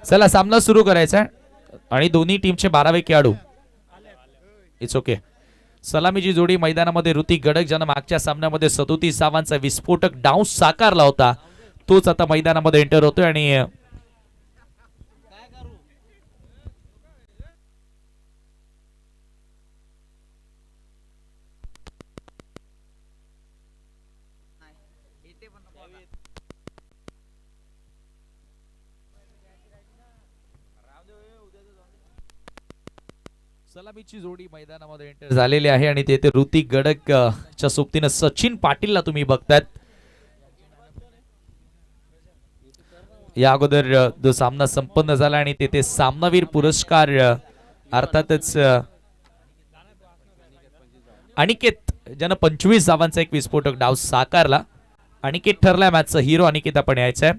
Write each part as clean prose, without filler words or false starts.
चला सामना सुरू करायचा आणि दोन्ही टीमचे 12वे खेळाडू. It's okay. सलामीची जोडी मैदानामध्ये ऋतिक गडक ज्यानं मागच्या सामन्यामध्ये 37 धावांचा विस्फोटक डाव साकारला होता तोच आता मैदानामध्ये एंटर होतोय आणि सलामीची जोडी मैदानामध्ये एंटर झालेली आहे आणि तेथे ऋतिक गडक च्या सोबतीने सचिन पाटीलला तुम्ही बघतायत. या अगोदर जो सामना संपन्न झाला आणि तेथे सामनावीर पुरस्कार अर्थातच अनिकेत ज्यानं 25 धावांचा एक विस्फोटक डाव साकारला. अनिकेत ठरलाय मॅचचा हिरो. अनिकेत आपण यायचंय.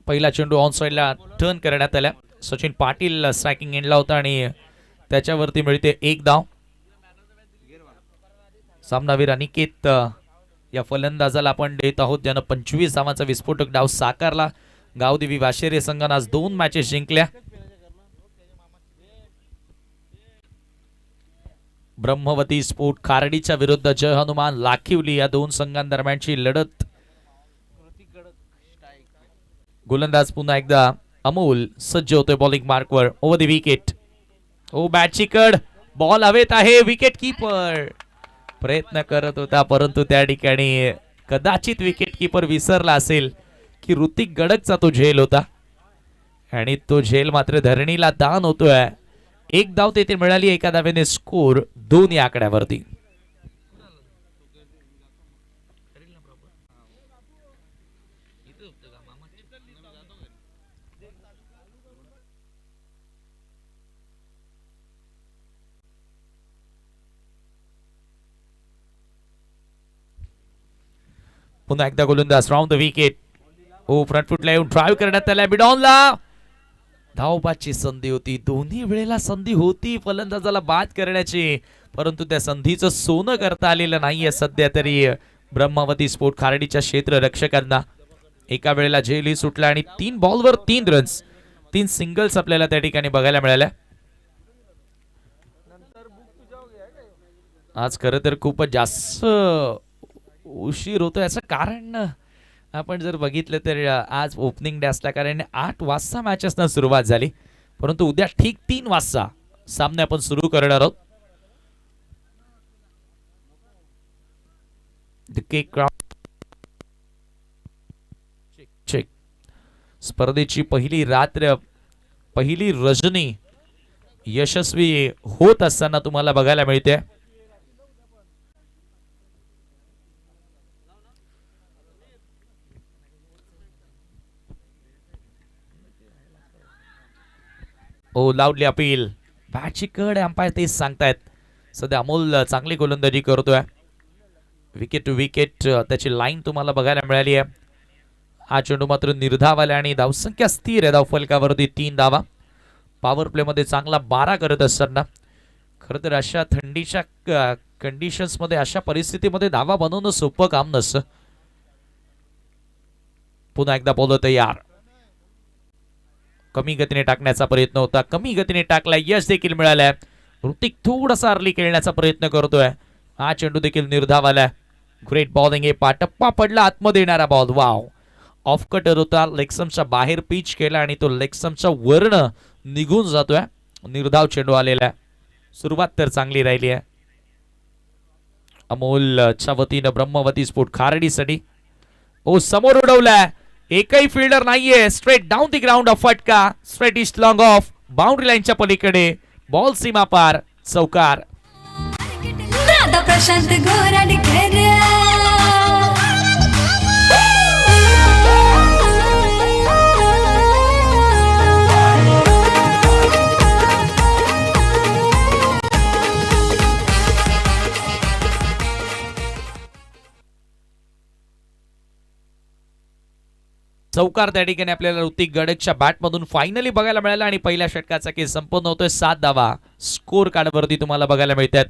पहिला चेंडू ऑन साइडला टर्न करण्यात आला. सचिन पाटील स्ट्रायकिंग एंडला होता आणि त्याच्यावरती मिळते एक धाव. सामनावीर अनिकेत या फलंदाजाला आपण देत आहोत ज्यानं 25 धावांचा विस्फोटक डाव साकारला. गावदेवी वाशेरे संघाने आज 2 मॅचेस जिंकल्या. ब्रह्मवती स्पोर्ट खार्डीच्या विरुद्ध जय हनुमान लाखिवली या 2 संघांदरम्यानची लढत. गोलंदाज पुन्हा एकदा अमोल सज्ज होतोय बॉलिंग मार्कवर. Over the wicket. ओ बॅटची कड. बॉल हवेत आहे. विकेट कीपर प्रयत्न करत होता परंतु त्या ठिकाणी कदाचित विकेट कीपर विसरला असेल की ऋतिक गडकचा तो झेल होता आणि तो झेल मात्र धरणीला दान होतोय. एक धाव तेथे मिळाली. एका धावेने स्कोर 2 या आकड्यावरती. पुन्हा एकदा गोलंदाज राऊंड द विकेट. ओ फ्रंट फुटला येऊन ड्राइव्ह करण्यात आला. बिडॉनला धावबाची संधी होती. दोन्ही वेळेला संधी होती फलंदाजाला बाद करण्याची परंतु त्या संधीचं सोनं करता आलेलं नाहीये सध्या तरी ब्रह्मवती स्पोर्ट खार्डीच्या क्षेत्ररक्षकांना. एका वेळेला झेलही सुटला आणि 3 बॉलवर 3 रन्स 3 सिंगल्स आपल्याला त्या ठिकाणी बघायला मिळाल्या. आज खरं तर खूपच जास्त उशीर होतो. याचं कारण आपण जर बघितलं तर आज ओपनिंग डे असल्या कारण 8 वाजता मॅचेसना सुरुवात झाली परंतु उद्या ठीक 3 वाजता सामने आपण सुरू करणार आहोत. स्पर्धेची पहिली रात्र पहिली रजनी यशस्वी होत असताना तुम्हाला बघायला मिळते. ओ लाऊडली अपील. बॅटची कड अंपायर तेच सांगतायत. सध्या अमोल चांगली गोलंदाजी करतोय. विकेट टू विकेट त्याची लाईन तुम्हाला बघायला मिळाली आहे. हा चेंडू मात्र निर्धाव आला आणि धावसंख्या स्थिर आहे. धावफलकावरती 3 धावा. पॉवर प्ले मध्ये चांगला 12 करत असताना खरं तर अशा थंडीच्या कंडिशन्स मध्ये अशा परिस्थितीमध्ये धावा बनवणं सोपं काम नसतं. पुन्हा एकदा बॉलर तयार. कमी गतीने टाकण्याचा प्रयत्न होता. कमी गतीने टाकला. यश देखील मिळालाय. ऋतिक थोडासा अर्ली खेळण्याचा प्रयत्न करतोय. हा चेंडू देखील निर्धाव आलाय. Great bowling. हे पाटप्पा पडला आतमध्ये येणारा बॉल. वाव. ऑफ कटर होता. लेगस्टम्पच्या बाहेर पिच केला आणि तो लेगस्टम्पच्या वरनं निघून जातोय. निर्धाव चेंडू आलेला आहे. सुरुवात तर चांगली राहिली आहे अमोलच्या वतीनं ब्रह्मवती स्पोर्ट खार्डीसाठी. ओ समोर उडवलाय. एकही फिल्डर नाहीये. Straight down the ground off फटका. Straight east long off boundary लाईनच्या पलीकडे. बॉल सीमा पार. चौकार. प्रशांत गोराडकर चौकार त्या ठिकाणी आपल्याला ऋतिक गडकच्या बॅटमधून फायनली बघायला मिळाला आणि पहिल्या षटकाचा खेळ संपन्न होतोय. 7 धावा स्कोर कार्डवरती तुम्हाला बघायला मिळतात.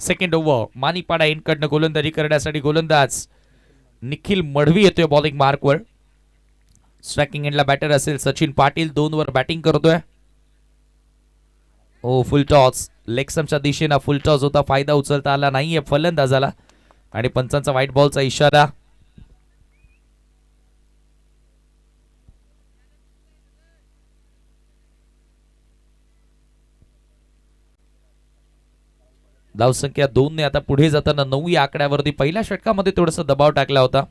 सेकंड ओव्हर मानिपाडा इनकडनं गोलंदाजी करण्यासाठी गोलंदाज निखिल मडवी येतोय बॉलिंग मार्कवर. स्ट्रायकिंग एंडला बॅटर असेल सचिन पाटील, 2 वर बॅटिंग करतोय. ओ फुल टॉस लेगसमच्या दिशेनं फुल टॉस होता, फायदा उचलता आला नाहीये फलंदाजाला आणि पंचांचा व्हाईट बॉलचा इशारा. धावसंख्या 2 ने आता पुढे जाताना 9 या आकड्यावरती पहिल्या षटकामध्ये थोडासा दबाव टाकला होता.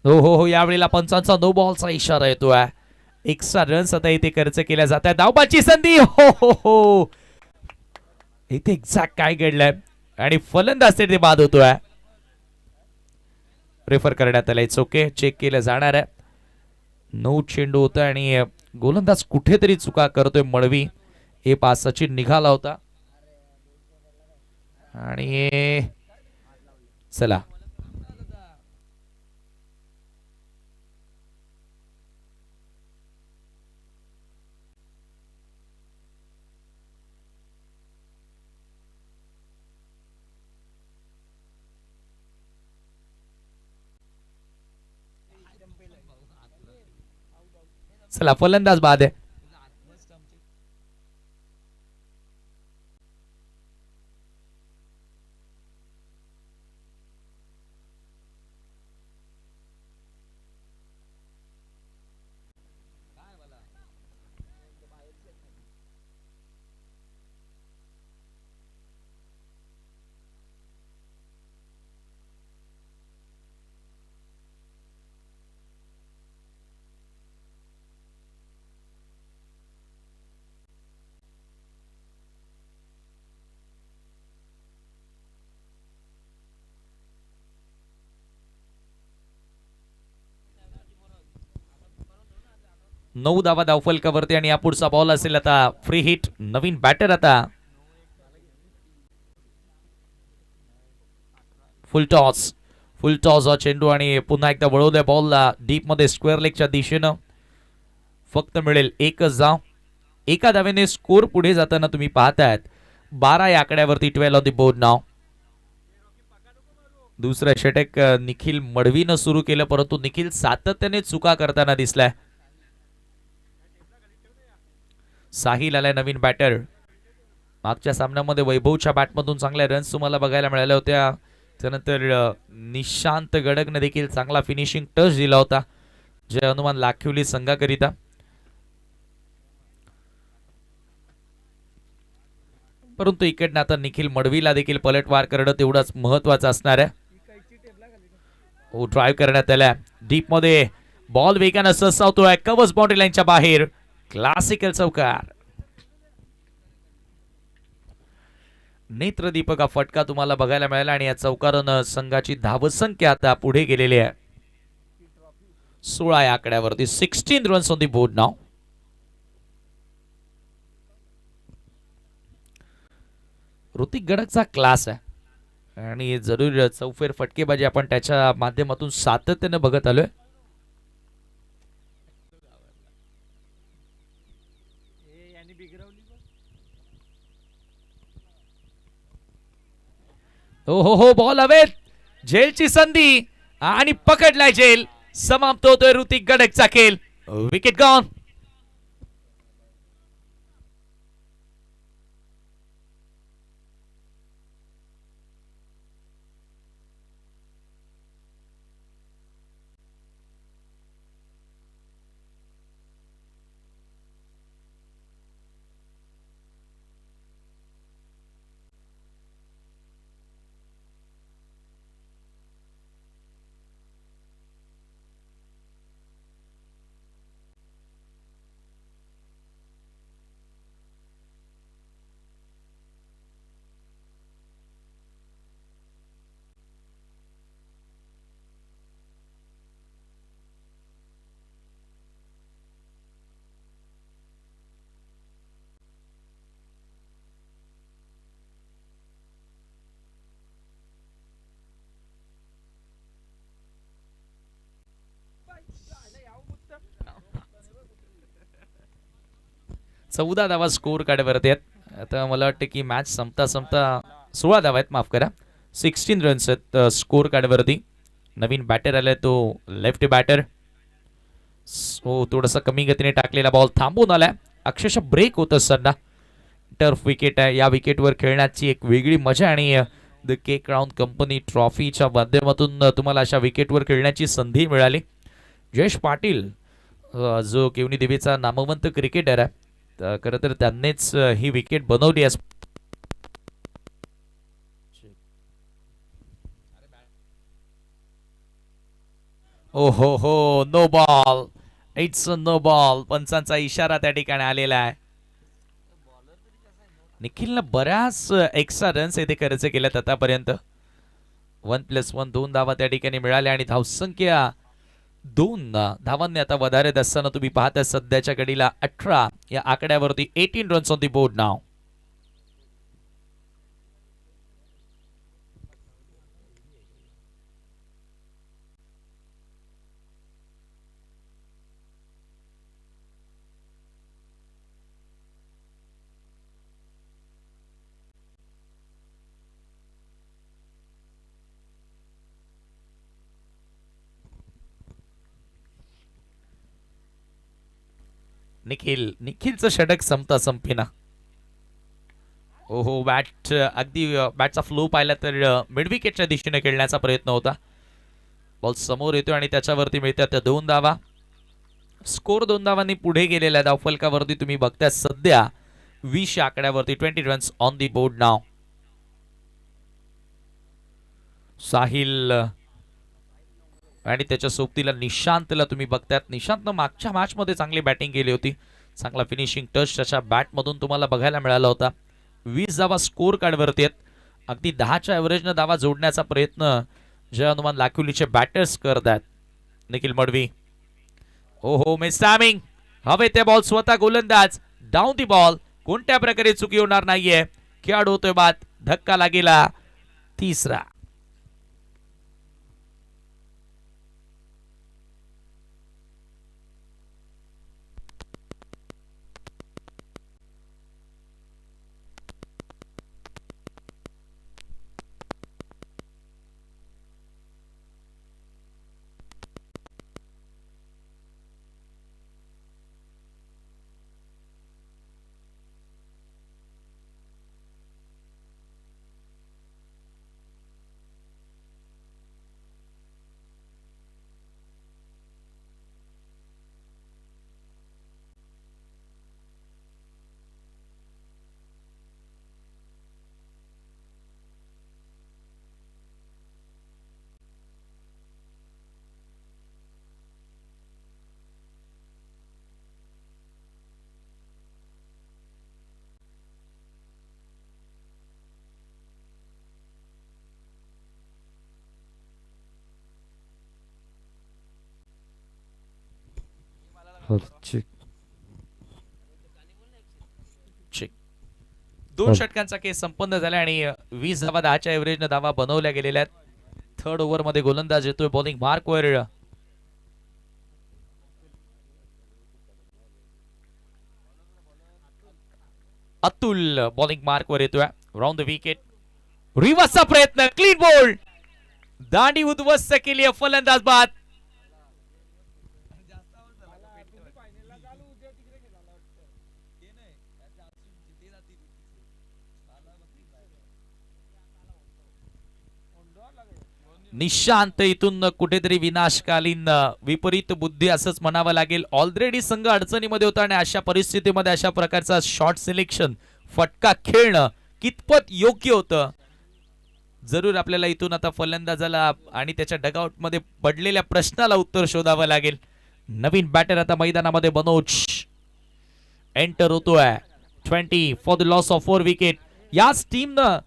हो यावेळेला पंचांचा नो बॉलचा इशारा येतोय. एक्स्ट्रा रन्स आता इथे खर्च केल्या जात आहेत. धावबाची संधी हो इथे एक्झॅक्ट काय घडलंय आणि फलंदाज ते बाद होतोय. प्रेफर करण्यात आलाय. इट्स ओके, चेक केलं जाणार आहे. 9 चेंडू होतं आणि गोलंदाज कुठेतरी चुका करतोय मडवी. हे पास सचिन निघाला होता आणि चला चला फलंदाज बाद आहे. नऊ धावा धावफलकावरती आणि या पुढचा बॉल असेल आता फ्री हिट. नवीन बॅटर आता फुल टॉस हा चेंडू आणि पुन्हा एकदा वळवलाय बॉलला डीप मध्ये स्क्वेअर लेगच्या दिशेनं. फक्त मिळेल एकच धाव. एका धावेने स्कोर पुढे जाताना तुम्ही पाहतायत 12 या आकड्यावरती 12 ऑन द बोर्ड नाव. दुसरं षटक निखिल मडवीनं सुरू केलं परंतु निखिल सातत्याने चुका करताना दिसलाय. साहिल आलाय नवीन बॅटर. मागच्या सामन्यामध्ये वैभवच्या बॅटमधून चांगल्या रन्स तुम्हाला बघायला मिळाल्या होत्या. त्यानंतर निशांत गडकने देखील चांगला फिनिशिंग टच दिला होता जय हनुमान लाखिवली संघाकरिता. परंतु इकडनं आता निखिल मडवीला देखील पलटवार करणं तेवढंच महत्वाचं असणार आहे. ड्राईव्ह करण्यात आला डीप मध्ये बॉल वेगानं ससावतोय कव्हर्स बाउंड्री लाईनच्या बाहेर. क्लासिकल चौकार. नेत्रदीपक हा फटका तुम्हाला बघायला मिळाला आणि या चौकारानं संघाची धावसंख्या आता पुढे गेलेली आहे 16 या आकड्यावरती. 16 रन्स ऑन दी बोर्ड नाव. ऋतिक गडकचा क्लास आहे आणि जरूर चौफेर फटकेबाजी आपण त्याच्या माध्यमातून सातत्याने बघत आलोय. हो हो हो, बॉल हवेत, झेलची संधी आणि पकडलाय झेल. समाप्त होतोय ऋतिक गडकचा खेळ. Wicket gone. चौदा धावा स्कोर कार्डवरती आहेत. आता मला वाटतं की मॅच संपता संपता 16 धावा आहेत, माफ करा, 16 रन्स आहेत स्कोर कार्डवरती. नवीन बॅटर आलाय तो लेफ्ट बॅटर. सो थोडासा कमी गतीने टाकलेला बॉल थांबून आलाय. अक्षरशः ब्रेक होत असताना टर्फ विकेट आहे. या विकेटवर खेळण्याची एक वेगळी मजा आणि द के क्राउन कंपनी ट्रॉफीच्या माध्यमातून तुम्हाला अशा विकेटवर खेळण्याची संधी मिळाली. जयेश पाटील जो केवनी देवीचा नामवंत क्रिकेटर आहे, खरं तर त्यांनीच ही विकेट बनवली आहे. ओ हो हो, no ball, it's no ball. पंचांचा इशारा त्या ठिकाणी आलेला आहे. निखिलनं बऱ्याच एक्स्ट्रा रन्स येथे खर्च केल्यात आतापर्यंत. 1+1 2 धावा त्या ठिकाणी मिळाल्या आणि धावसंख्या 2 धावांनी आता वधारत असताना तुम्ही पाहता सध्याच्या घडीला 18 या आकड्यावरती 18 रन्स ऑन दी बोर्ड नाव. निखिलचं षटक संपता संपेना. ओहो, बॅट अगदी बॅटचा फ्लो पाहिला तर मिड विकेटच्या दिशेने खेळण्याचा प्रयत्न होता. बॉल समोर येतो आणि त्याच्यावरती मिळतात 2 धावा. स्कोर 2 धावांनी पुढे गेलेल्या धावफलकावरती तुम्ही बघता सध्या 20 आकड्यावरती 20 रन्स ऑन दी बोर्ड नाव. साहिल आणि त्याच्या सोबतीला निशांतला तुम्ही बघताय. निशांतनं मागच्या मॅच मध्ये चांगली बॅटिंग केली होती. चांगला फिनिशिंग टच त्याच्या बॅटमधून तुम्हाला बघायला मिळाला होता. 20 धावा स्कोर कार्डवरती आहेत. अगदी 10च्या एव्हरेजनं धावा जोडण्याचा प्रयत्न जय हनुमान लाखुलीचे बॅटर्स करत आहेत. निखिल मडवी, हो हो, मिस टायमिंग. हवे ते बॉल स्वतः गोलंदाज डाऊन दी बॉल. कोणत्या प्रकारे चुकी होणार नाहीये. खेळाडू होतोय बाद. धक्का लागेला 3रा. चेक. 2 षटकांचा केस संपन्न झाला आणि 20 धावा 10च्या एव्हरेजने धावा बनवल्या गेलेल्या आहेत. थर्ड ओव्हर मध्ये गोलंदाज येतोय बॉलिंग मार्कवर. अतुल बॉलिंग मार्कवर येतोय. Round the wicket. रिव्हर्सचा प्रयत्न, क्लीन बोल्ड. दांडी उद्ध्वस्त केली फलंदाज बाद. निशांत इथून कुठेतरी विनाशकालीन विपरीत बुद्धी असंच म्हणावं लागेल. ऑलरेडी संघ अडचणीमध्ये होता आणि अशा परिस्थितीमध्ये अशा प्रकारचा शॉट सिलेक्शन, फटका खेळणं कितपत योग्य होतं. जरूर आपल्याला इथून आता फलंदाजाला आणि त्याच्या डगआउट मध्ये पडलेल्या प्रश्नाला उत्तर शोधावं लागेल. नवीन बॅटर आता मैदानामध्ये मनोज एंटर होतोय. 20 for the loss of 4 wicket. याच टीमनं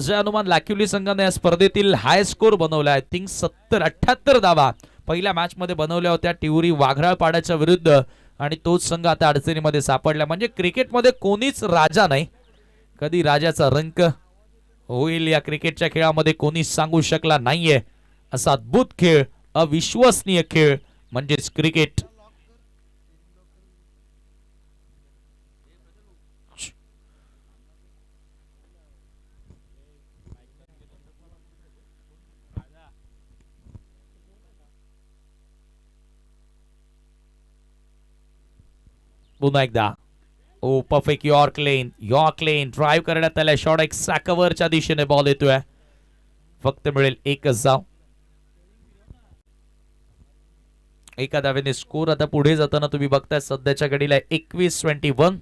जे अनुमान लाखिवली संघाने या स्पर्धेतील हाय स्कोर बनवला. आय थिंक 70-78 धावा पहिल्या मॅच मध्ये बनवल्या होत्या टिवरी वाघराळपाड्याच्या विरुद्ध आणि तोच संघ आता अडचणीमध्ये सापडला. म्हणजे क्रिकेटमध्ये कोणीच राजा नाही. कधी राजाचा रंक होईल या क्रिकेटच्या खेळामध्ये कोणीच सांगू शकला नाहीये. असा अद्भुत खेळ, अविश्वसनीय खेळ म्हणजेच क्रिकेट. पुन्हा एकदा ओ परफेक्ट यॉर्क लेन ड्राइव्ह करण्यात आलाय. शॉर्ट एक्स्ट्रा कव्हरच्या दिशेने बॉल येतोय. फक्त मिळेल एकच धाव. एका धावेने स्कोर आता पुढे जाताना तुम्ही बघताय सध्याच्या घडीला 21-21.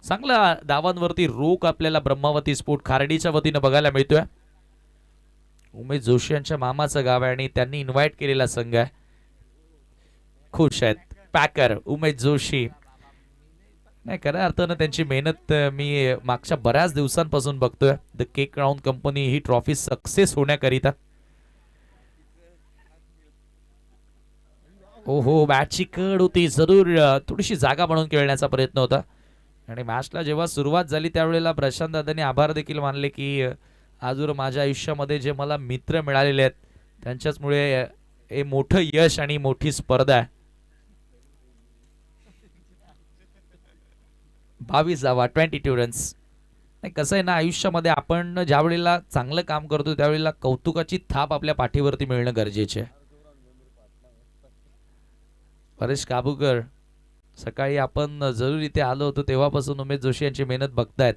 चांगला धावांवरती रोख आपल्याला ब्रह्मावती स्पोर्ट खार्डीच्या वतीने बघायला मिळतोय. उमेश जोशी यांच्या मामाचं गाव आहे आणि त्यांनी इन्व्हाइट केलेला संघ आहे. खुश आहेत पॅकर उमेश जोशी. नाही, खऱ्या अर्थानं त्यांची मेहनत मी मागच्या बऱ्याच दिवसांपासून बघतोय. The cake round company he trophy success होण्याकरिता. ओहो, मॅचची कड होती. जरूर थोडीशी जागा बनवून खेळण्याचा प्रयत्न होता आणि मॅचला जेव्हा सुरुवात झाली त्यावेळेला प्रशांत दादांनी आभार देखील मानले की आजवर माझ्या आयुष्यामध्ये जे मला मित्र मिळालेले आहेत त्यांच्याचमुळे हे मोठं यश आणि मोठी स्पर्धा आहे. 22 धावा 22 रन्स. नाही, कसं आहे ना, आयुष्यामध्ये आपण ज्या वेळेला चांगलं काम करतो त्यावेळेला कौतुकाची थाप आपल्या पाठीवरती मिळणं गरजेचे आहे. परेश काबूकर, सकाळी आपण जरूर इथे आलो होतो तेव्हापासून उमेश जोशी यांची मेहनत बघतायत.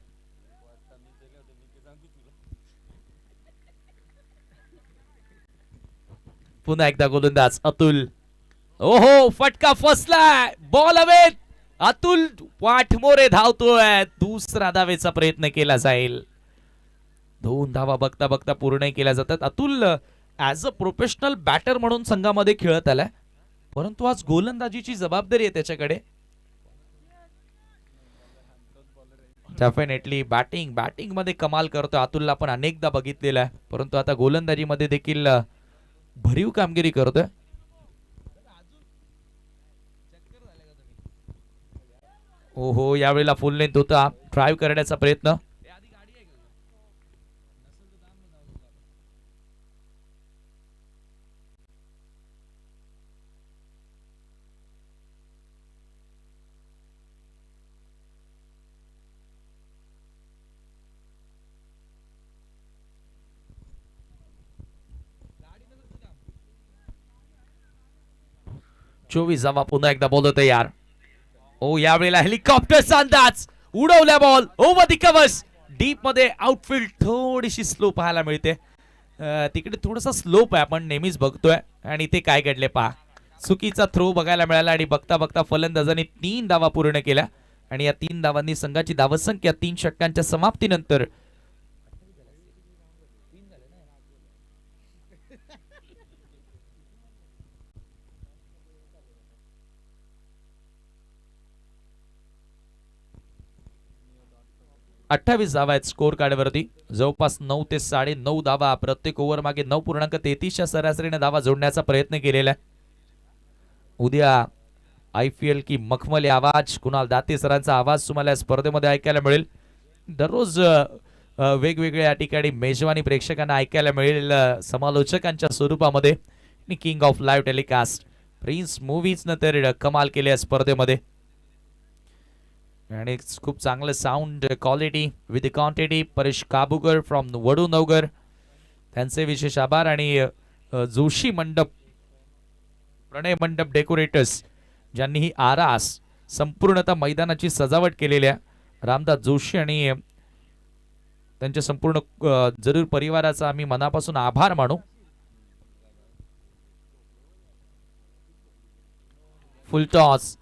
पुन्हा एकदा गोलंदाज अतुल. ओहो, फटका फसलाय. बॉल हवेत. अतुल वाटमोरे धावतोय. दुसरा धावेचा प्रयत्न केला जाईल. 2 धावा बघता बघता पूर्ण केल्या जातात. Atul as a professional batter म्हणून संघामध्ये खेळत आलाय, परंतु आज गोलंदाजीची जबाबदारी आहे त्याच्याकडे. डेफिनेटली बॅटिंग मध्ये कमाल करतोय. अतुलला आपण अनेकदा बघितलेला आहे, परंतु आता गोलंदाजी मध्ये देखील भरीव कामगिरी करतोय. ओहो, यावेळेला फुल लेंथ होता. ड्राइव्ह करण्याचा प्रयत्न. चोवीस धावा. पुन्हा एकदा बॉल तयार. ओ, यावेळेला हेलिकॉप्टरचा अंदाज. उडवल्या ball over the covers. Deep मध्ये आउटफील्ड थोडीशी स्लो पाहायला मिळते. तिकडे थोडासा स्लोप आहे, आपण नेहमीच बघतोय. आणि ते काय घडले पहा. चुकीचा थ्रो बघायला मिळाला आणि बघता बघता फलंदाजांनी 3 धावा पूर्ण केल्या आणि या 3 धावांनी संघाची धावसंख्या 3 षटकांच्या समाप्तीनंतर 28 धावा आहेत स्कोर कार्डवरती. जवळपास 9 ते 9.5 धावा प्रत्येक ओव्हर मागे 9.33च्या सरासरीने धावा जोडण्याचा प्रयत्न केलेला आहे. उद्या IPL की मखमली आवाज, कुणाल दाते सरांचा आवाज तुम्हाला या स्पर्धेमध्ये ऐकायला मिळेल. दररोज वेगवेगळ्या या ठिकाणी मेजवानी प्रेक्षकांना ऐकायला मिळेल समालोचकांच्या स्वरूपामध्ये. King of live telecast prince मूवीजनं तर कमाल केली या स्पर्धेमध्ये आणि खूप चांगलं sound quality with quantity. Paresh Kabukar from Vadu Navgar त्यांचे विशेष आभार. आणि जोशी मंडप प्रणय मंडप डेकोरेटर्स ज्यांनी ही आरास संपूर्णतः मैदानाची सजावट केलेल्या रामदास जोशी आणि त्यांच्या संपूर्ण जरूर परिवाराचा आम्ही मनापासून आभार मानू. फुल टॉस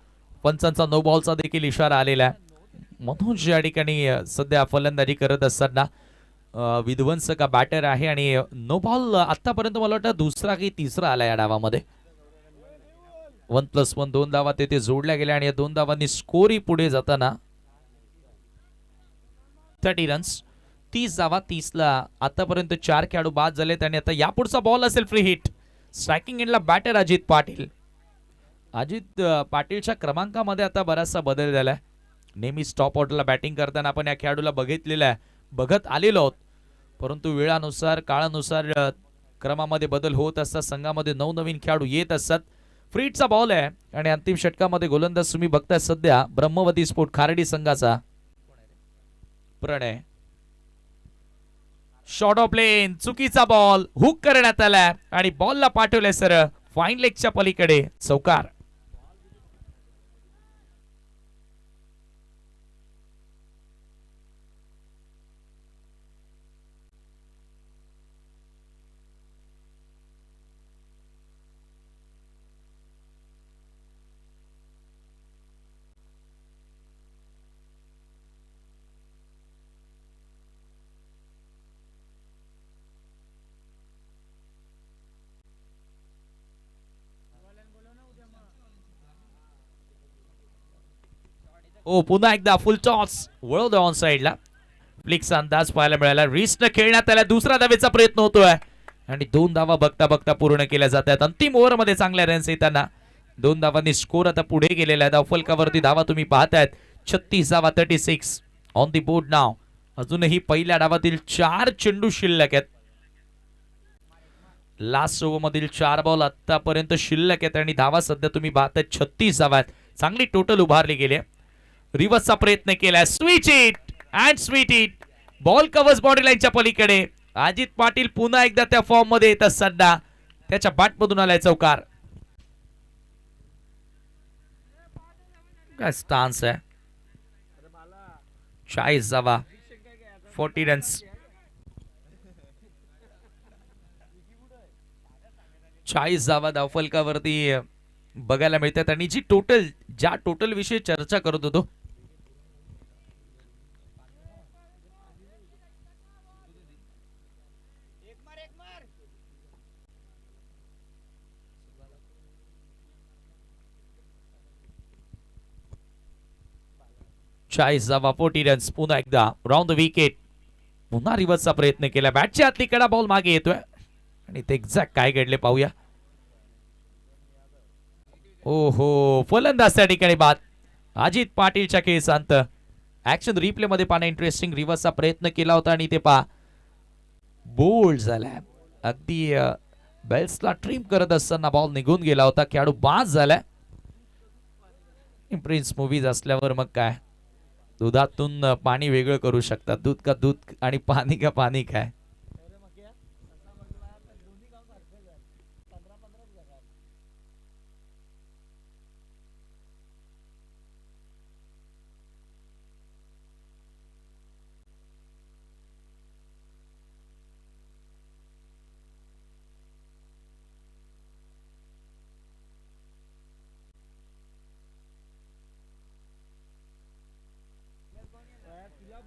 पंचांचा नो बॉलचा देखील इशारा आलेला आहे. मनोज या ठिकाणी सध्या फलंदाजी करत असताना विध्वंसक बॅटर आहे आणि नो बॉल आतापर्यंत मला वाटतं दुसरा की तिसरा आला या डावामध्ये. 1+1 2 धावा तेथे जोडल्या गेल्या आणि या 2 धावांनी स्कोरही पुढे जाताना 30 रन्स 30 धावा. 30ला आतापर्यंत 4 खेळाडू बाद झालेत आणि आता यापुढचा बॉल असेल फ्री हिट. स्ट्रायकिंग एंडला बॅटर अजित पाटील. अजित पाटीलच्या क्रमांकामध्ये आता बराचसा बदल झालाय. नेहमी स्टॉप ऑर्डरला बॅटिंग करताना आपण या खेळाडूला बघितलेलं आहे, बघत आलेलो आहोत. परंतु वेळानुसार काळानुसार क्रमामध्ये बदल होत असतात. संघामध्ये नवनवीन खेळाडू येत असतात. फ्रीटचा बॉल आहे आणि अंतिम षटकामध्ये गोलंदाज तुम्ही बघताय सध्या ब्रह्मवती स्पोर्ट खारडी संघाचा प्रणय. शॉर्ट ऑफ प्लेन चुकीचा बॉल हुक करण्यात आला आणि बॉलला पाठवले सर फाईन लेगच्या पलीकडे चौकार. ओ पुन्हा एकदा फुल टॉस वळवलं ऑन साइडला. फ्लिक्स अंदाज पाहायला मिळाला. रिस्टनं खेळण्यात आला. दुसरा धावेचा प्रयत्न होतोय आणि 2 धावा बघता बघता पूर्ण केल्या जात आहेत. अंतिम ओव्हरमध्ये चांगल्या रन्स येताना 2 धावांनी स्कोर आता पुढे गेलेला आहे. फलकावरती धावा तुम्ही पाहतायत 36 धावा 36 ऑन दी बोर्ड नाव. अजूनही पहिल्या डावातील 4 चेंडू शिल्लक आहेत. लास्ट ओव्हर मधील 4 बॉल आतापर्यंत शिल्लक आहेत आणि धावा सध्या तुम्ही पाहताय 36 धावा आहेत. चांगली टोटल उभारली गेली. रिव्हर्सचा प्रयत्न केलाय. Switch it and sweet it. Ball covers body लाईनच्या पलीकडे. अजित पाटील पुन्हा एकदा त्या फॉर्म मध्ये येत असताना त्याच्या बॅटमधून आलाय चौकार. काय स्टान्स आहे. 40 धावा 40 रन्स. 40 धावा धावफलकावरती बघायला मिळतात आणि ज्या टोटल विषयी चर्चा करत होतो 40 धावा 40 रन्स. पुन्हा एकदा राउंड द विकेट. पुन्हा रिव्हर्सचा प्रयत्न केला. बॅटच्या आतली कडा बॉल मागे येतोय आणि ते एक्झॅक्ट काय घडले पाहूया. ओहो फलंदाज त्या ठिकाणी बाद. अजित पाटीलच्या केसांत ऍक्शन रिप्ले मध्ये पाहणं इंटरेस्टिंग. रिव्हर्सचा प्रयत्न केला होता आणि ते पहा बोल्ड झालाय. अगदी बेल्सला ट्रिम करत असताना बॉल निघून गेला होता. खेळाडू बाद झालाय. प्रिन्स मूवीज असल्यावर मग काय दुधातून पाणी वेगळं करू शकतात. दूध का दूध आणि पाणी का पाणी काय.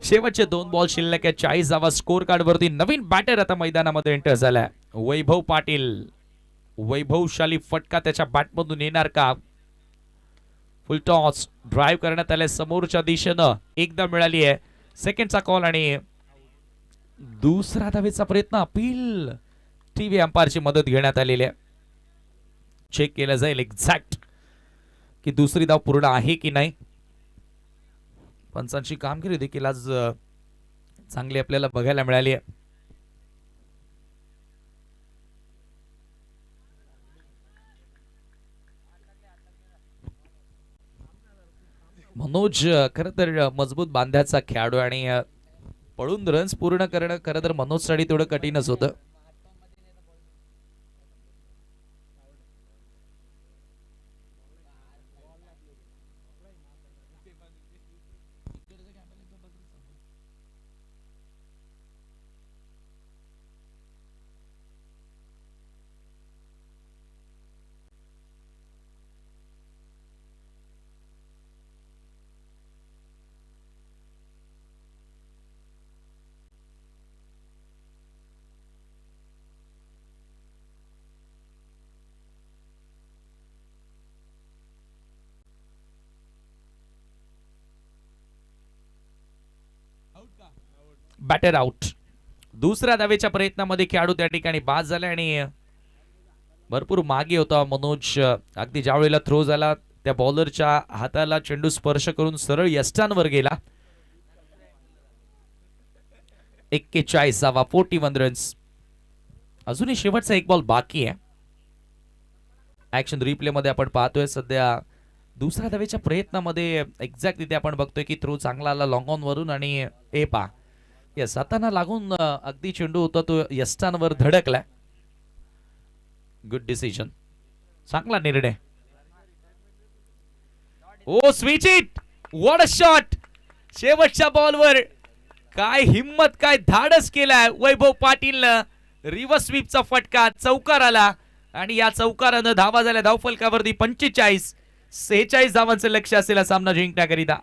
शेवटचे 2 बॉल शिल्लक आहे. 40 धावा स्कोर कार्ड वरती. नवीन बॅटर आता मैदानामध्ये एंटर झालाय. वैभव पाटील. वैभवशाली फटका त्याच्या बॅटमधून येणार का. फुल टॉस ड्राइव्ह करण्यात आले समोरच्या दिशेनं. एकदा मिळाली आहे. सेकंडचा कॉल आणि दुसरा धावेचा प्रयत्न. अपील टीव्ही अंपायरची मदत घेण्यात आलेली आहे. चेक केलं जाईल एक्झॅक्ट की दुसरी धाव पूर्ण आहे की नाही. पंचांची कामगिरी देखील आज चांगली आपल्याला बघायला मिळाली आहे. मनोज खरं तर मजबूत बांध्याचा खेळाडू आणि पळून रन्स पूर्ण करणं खरं तर मनोजसाठी तेवढं कठीणच होतं. Batter out. दुसऱ्या धावेच्या प्रयत्नामध्ये खेळाडू त्या ठिकाणी बाद झाला आणि भरपूर मागे होता मनोज. अगदी ज्या वेळेला थ्रो झाला त्या बॉलरच्या हाताला चेंडू स्पर्श करून सरळ यष्टांवर गेला. 41 41 रन्स. अजूनही शेवटचा एक बॉल बाकी आहे. ऍक्शन रिप्ले मध्ये आपण पाहतोय सध्या दुसऱ्या धावेच्या प्रयत्नामध्ये एक्झॅक्ट तिथे आपण बघतोय की थ्रो चांगला आला लॉंग ऑन वरून आणि एपा येस हाताना लागून अगदी चेंडू होता तो यष्टांवर धडकला. Good decision. चांगला निर्णय. ओ switch it. What a shot. शेवटच्या बॉलवर काय हिम्मत काय धाडस केलाय वैभव पाटीलनं. रिव्हर्स स्वीपचा फटका चौकार आला आणि या चौकारानं धावा झाल्या धावफलकावरती 45. 46 धावांचं लक्ष असलेला सामना जिंकण्याकरिता.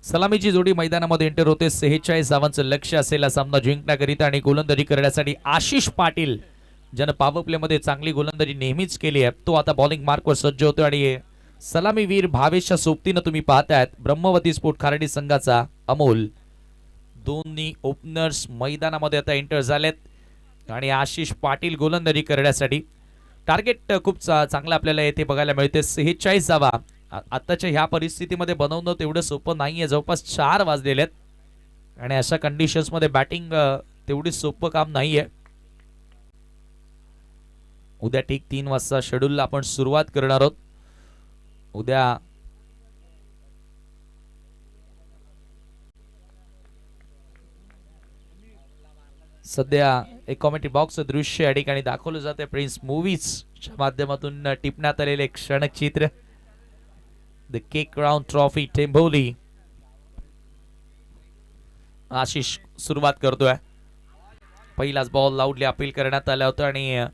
सलामीची जोडी मैदानामध्ये एंटर होते. 46 धावांचं लक्ष असलेला सामना जिंकण्याकरिता आणि गोलंदाजी करण्यासाठी आशिष पाटील ज्यानं पॉवर प्ले मध्ये चांगली गोलंदाजी नेहमीच केली आहे तो आता बॉलिंग मार्कवर सज्ज होतो आणि सलामीवीर भावेशच्या सोबतीनं तुम्ही पाहतायत ब्रह्मवती स्पोर्ट खारडी संघाचा अमोल. दोन्ही ओपनर्स मैदानामध्ये आता एंटर झालेत आणि आशिष पाटील गोलंदाजी करण्यासाठी टार्गेट खूप चांगलं आपल्याला येथे बघायला मिळते. 46 धावा आताच्या ह्या परिस्थितीमध्ये बनवणं तेवढं सोपं नाहीये. जवळपास 4 वाजलेले आहेत आणि अशा कंडिशन्स मध्ये बॅटिंग तेवढी सोपं काम नाहीये. उद्या ठीक 3 वाजता शेड्यूलला आपण सुरुवात करणार आहोत. उद्या सध्या एक कॉमेंट्री बॉक्स दृश्य या ठिकाणी दाखवलं जाते. प्रिन्स मूवीजच्या माध्यमातून टिपण्यात आलेले क्षणिक चित्र. The cake crown trophy Tembholi. Ashish सुरुवात करतोय. पहिलाच बॉल लाऊडली अपील करण्यात आला होता आणि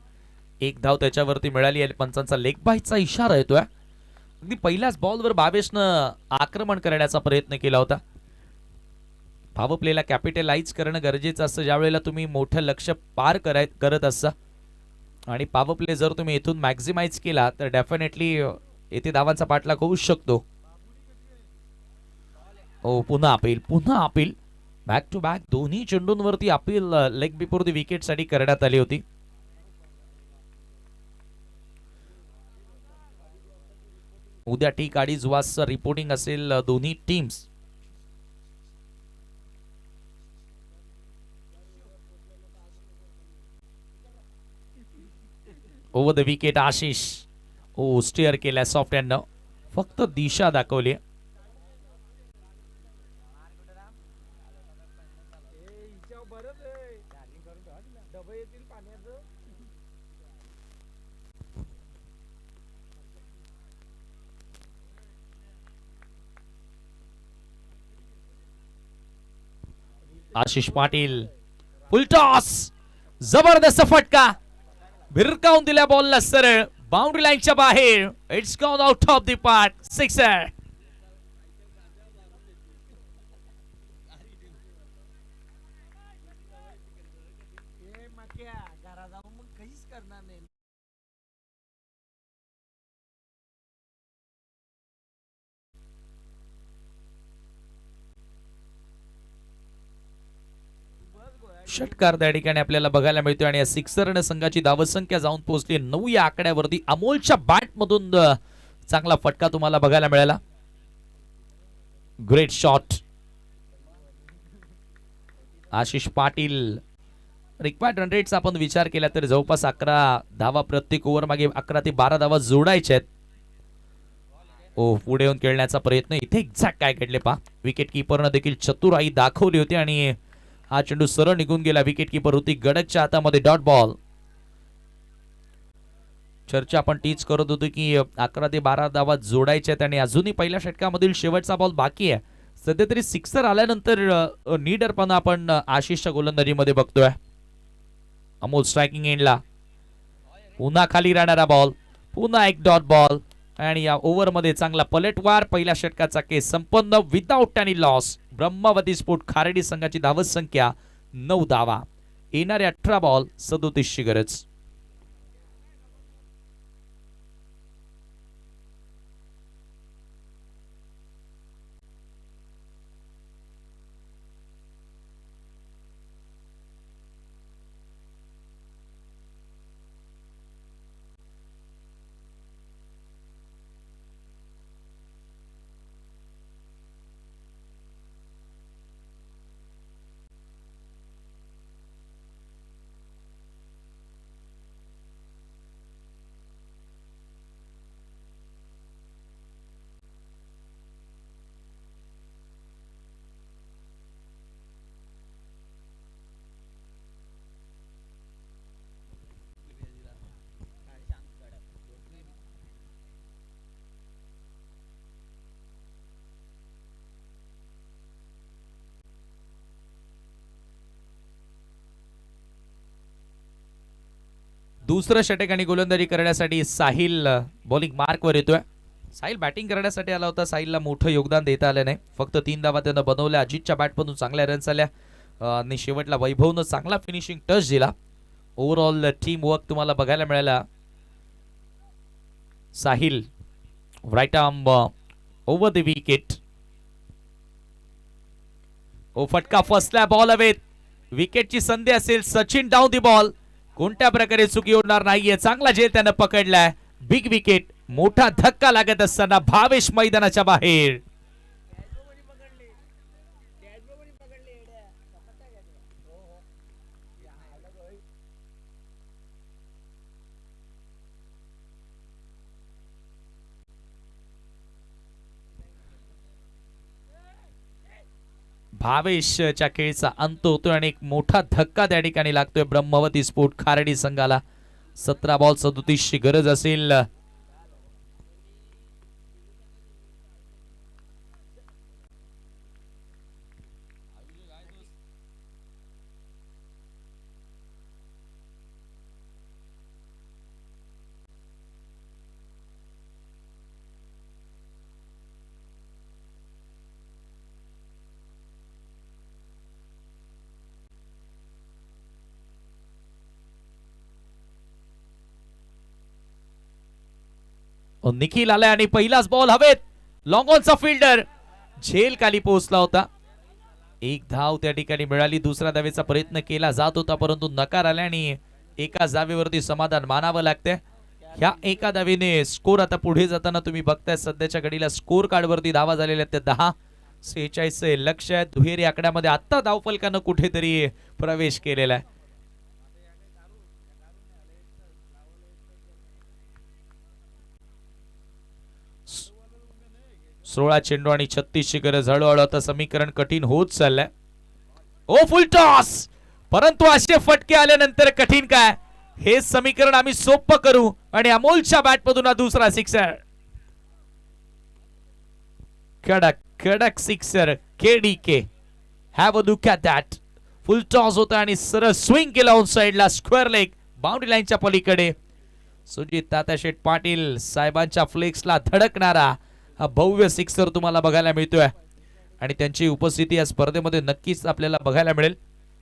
एक धाव त्याच्यावरती मिळाली आहे. पंचांचा लेग बाईटचा इशारा येतोय. अगदी पहिल्याच बॉलवर बावेशनं आक्रमण करण्याचा प्रयत्न केला होता. पॉवर प्लेला कॅपिटलाइज करणं गरजेचं असतं ज्यावेळेला तुम्ही मोठं लक्ष पार करत असता आणि पॉवर प्ले जर तुम्ही इथून मॅक्झिमाइज केला तर डेफिनेटली येथे धावांचा पाठलाग होऊ शकतो. ओ पुन्हा अपील बॅक टू बॅक दोन्ही चेंडूंवरती appeal leg before the wicket साठी करण्यात आली होती. उद्या ठीक 2:30 वाजता रिपोर्टिंग असेल दोन्ही teams. Over the wicket Ashish. ओ स्टेअर केल्या सॉफ्ट हँड. फक्त दिशा दाखवली. Ashish Patil full toss. जबरदस्त फटका. भिरकावून दिल्या बॉलला सरळ बाउंड्री लाईनच्या बाहेर. It's gone out of the park. Sixer. षटकार त्या ठिकाणी आपल्याला बघायला मिळतोय आणि या सिक्सरनं संघाची धावसंख्या जाऊन पोहोचली 9 या आकड्यावरती. अमोलच्या बॅट मधून चांगला फटका तुम्हाला बघायला मिळाला. Great shot. Ashish Patil. Required run रेटचा आपण विचार केला तर जवळपास 11 धावा प्रत्येक ओव्हर मागे 11 ते 12 धावा जोडायच्या आहेत. ओ पुढे येऊन खेळण्याचा प्रयत्न. इथे एक्झॅक्ट काय घडले पहा. विकेट किपरनं देखील चतुराई दाखवली होती आणि हा चेंडू सरळ निघून गेला. विकेट किपर होती गडकच्या हातामध्ये. Dot ball. चर्चा आपण तीच करत होतो की 11 ते 12 धावा जोडायच्या आहेत आणि अजूनही पहिल्या षटकामधील शेवटचा बॉल बाकी आहे. सध्या तरी सिक्सर आल्यानंतर नीडरपणा आपण आशिषच्या गोलंदाजीमध्ये बघतोय. अमोल स्ट्रायकिंग एंडला. पुन्हा खाली राहणारा बॉल. पुन्हा एक डॉट बॉल आणि या ओव्हर मध्ये चांगला पलटवार. पहिल्या षटकाचा केस संपन्न विदाउट एनी लॉस. ब्रह्मवती स्पोर्ट खारेडी संघाची धावत संख्या 9 धावा. येणारे 18 बॉल 37 ची गरज. दुसरं षटक आणि गोलंदाजी करण्यासाठी साहिल बॉलिंग मार्क वर येतोय. साहिल बॅटिंग करण्यासाठी आला होता. साहिलला मोठं योगदान देता आलं नाही. फक्त 3 धावा त्यानं बनवल्या. अजितच्या बॅटमधून चांगल्या रन्स आल्या आणि शेवटला वैभवनं चांगला फिनिशिंग टच दिला. ओव्हरऑल टीम वर्क तुम्हाला बघायला मिळाला. Sahil right arm over the wicket. ओ फटका फसला. बॉल हवेत. विकेटची संधी असेल. Sachin down the ball. कोणत्या प्रकारे चुकी होणार नाहीये. चांगला झेल त्यानं पकडलाय. Big wicket. मोठा धक्का लागत असताना भावेश मैदानाच्या बाहेर. भावेशच्या खेळीचा अंत होतोय आणि एक मोठा धक्का त्या ठिकाणी लागतोय ब्रह्मवती स्पोर्ट खारडी संघाला. 17 बॉल 37 ची गरज असेल. निखिल आलाय आणि पहिलाच बॉल हवेत. लॉंग ऑनचा फिल्डर झेल खाली पोहोचला होता. एक धाव त्या ठिकाणी मिळाली. दुसऱ्या धावेचा प्रयत्न केला जात होता परंतु नकार आला आणि एका धावेवरती समाधान मानावं लागतंय. ह्या एका धावेने स्कोर आता पुढे जाताना तुम्ही बघताय सध्याच्या घडीला स्कोर कार्ड वरती धावा झालेल्या त्या 10-46 लक्ष आहे. दुहेरी आकड्यामध्ये आता धावफलकानं कुठेतरी प्रवेश केलेला आहे. 16 चेंडू आणि 36 ची गरज. हळूहळू आता समीकरण कठीण होत चाललंय. ओ फुल टॉस. परंतु असे फटके आल्यानंतर कठीण काय हे समीकरण आम्ही सोपं करू आणि अमोलच्या बॅटमधून दुसरा सिक्सर. कडक कडक sixer. KDK have a look at that. Full toss होता आणि सरळ स्विंग केला ऑन साइडला. स्क्वेअर लेग बाउंड्री लाईनच्या पलीकडे. सुजित तात्याशेठ पाटील साहेबांच्या फ्लेक्सला धडकणारा हा भव्य सिक्सर तुम्हाला बघायला मिळतोय आणि त्यांची उपस्थिती या स्पर्धेमध्ये नक्कीच आपल्याला बघायला मिळेल.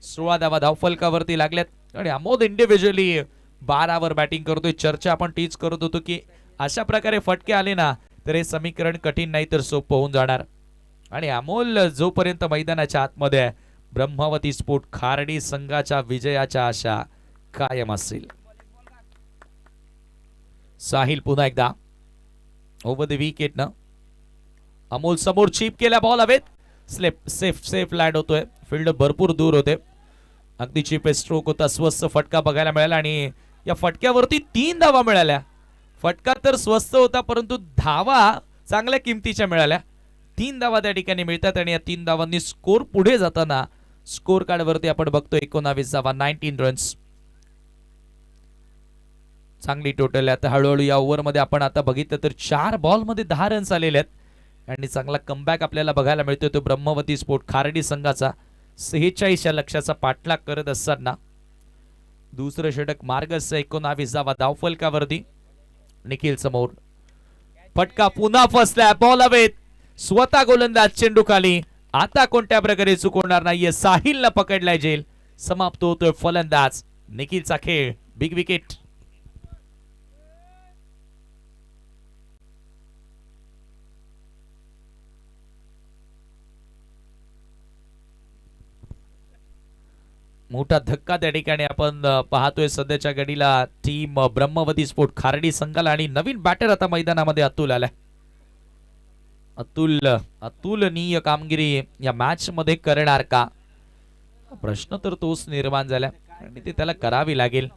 16 धावा धावफलकावरती लागल्यात आणि अमोद इंडिव्हिज्युअली 12 वर बॅटिंग करतोय. चर्चा आपण तीच करत होतो की अशा प्रकारे फटके आले ना तर हे समीकरण कठीण नाही तर सोपं होऊन जाणार. आणि अमोल जोपर्यंत मैदानाच्या आतमध्ये आहे ब्रह्मवती स्पोर्ट खारडी संघाच्या विजयाच्या आशा कायम असतील. साहिल पुन्हा एकदा ओव्हर द विकेट ना. अमोल समोर चीप केल्या बॉल हवेत. सेफ लँड होतोय. फील्ड भरपूर दूर होते. अगदी चीप स्ट्रोक होता. स्वस्त फटका बघायला मिळाला आणि या फटक्यावरती 3 धावा मिळाल्या. फटका तर स्वस्त होता परंतु धावा चांगल्या किमतीच्या मिळाल्या. 3 धावा त्या ठिकाणी मिळतात आणि या 3 धावांनी स्कोर पुढे जाताना स्कोर कार्ड वरती आपण बघतो 19 धावा 19 रन्स. चांगली टोटल आहे. आता हळूहळू या ओव्हर मध्ये आपण आता बघितलं तर 4 बॉल मध्ये 10 रन्स आलेले आहेत आणि चांगला कमबॅक आपल्याला बघायला मिळतोय तो ब्रह्मवती स्पोर्ट खारडी संघाचा. 46 या लक्ष्याचा पाठलाग करत असताना दुसरं षटक मार्गस्थ 19 धावा धावफलकावरती. निखिल समोर फटका पुन्हा फसला. बॉल हवेत. स्वतः गोलंदाज चेंडू खाली. आता कोणत्या प्रकारे चुकवणार नाहीये. साहिलला पकडलाय जेल. समाप्त होतोय फलंदाज. निखिलचा खेळ. Big wicket. मोठा धक्का त्या ठिकाणी आपण पाहतोय सध्याच्या घडीला टीम ब्रह्मवती स्पोर्ट खारडी संघाला आणि नवीन बॅटर आता मैदानामध्ये अतुल आलाय. अतुलनीय कामगिरी या मॅच मध्ये करणार का प्रश्न तर तोच निर्माण झाला आणि ते त्याला करावी लागेल.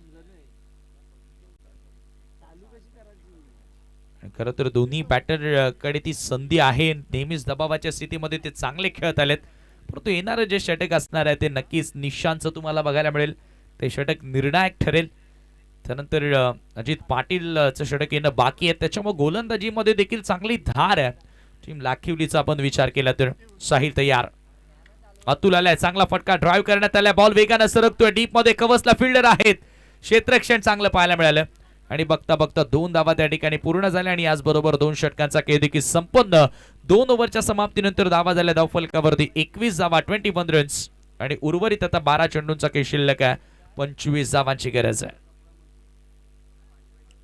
खरं तर दोन्ही बॅटर कडे ती संधी आहे. नेहमीच दबावाच्या स्थितीमध्ये ते चांगले खेळत आलेत परंतु येणारे जे षटक असणार आहे ते नक्कीच निशांचं तुम्हाला बघायला मिळेल. ते षटक निर्णायक ठरेल. त्यानंतर अजित पाटीलचं षटक येणं बाकी आहे. त्याच्यामुळे गोलंदाजीमध्ये देखील चांगली धार आहे टीम लाखिवलीचा आपण विचार केला तर. साहिल तयार. अतुल आलाय. चांगला फटका ड्राईव्ह करण्यात आलाय. बॉल वेगाने सरकतोय. डीप मध्ये कवचला फिल्डर आहेत. क्षेत्ररक्षण चांगलं पाहायला मिळालं आणि बघता बघता 2 धावा त्या ठिकाणी पूर्ण झाल्या आणि याचबरोबर 2 षटकांचा खेळ देखील संपन्न. 2 ओव्हरच्या समाप्तीनंतर धावा झाल्या धावफलकावरती 21 धावा 21 रन्स आणि उर्वरित आता 12 चेंडूंचा खेळ शिल्लक आहे. 25 धावांची गरज आहे.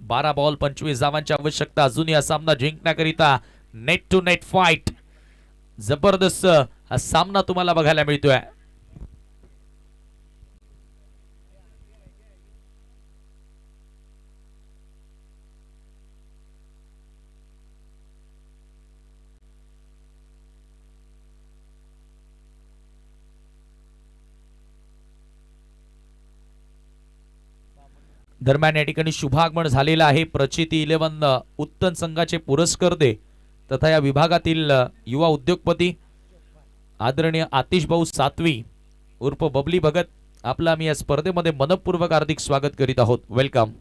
12 बॉल 25 धावांची आवश्यकता. अजून या सामना जिंकण्याकरिता नेट टू नेट फाइट. जबरदस्त हा सामना तुम्हाला बघायला मिळतोय. दरम्यान या ठिकाणी शुभागमन झालेलं आहे. प्रचिती 11 उत्तम संघाचे पुरस्कर्ते तथा या विभागातील युवा उद्योगपती आदरणीय आतिश भाऊ सातवी उर्फ बबली भगत आपला आम्ही या स्पर्धेमध्ये मनपूर्वक हार्दिक स्वागत करीत आहोत. वेलकम.